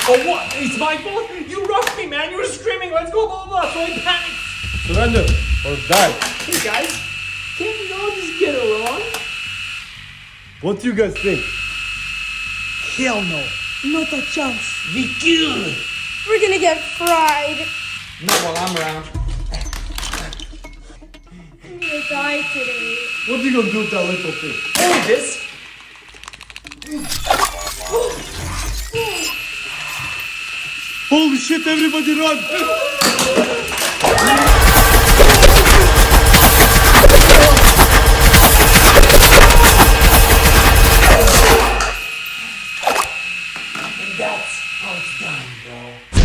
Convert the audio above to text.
Oh, what? It's my fault? You rushed me, man. You were screaming, let's go, blah, blah, blah. So I panicked. Surrender or die. Hey, guys. Can't we all just get along? What do you guys think? Hell no. Not a chance. We kill. We're gonna get fried. Not while I'm around. I'm gonna die today. What are you gonna do with that little thing? Hold this. Holy shit, everybody run!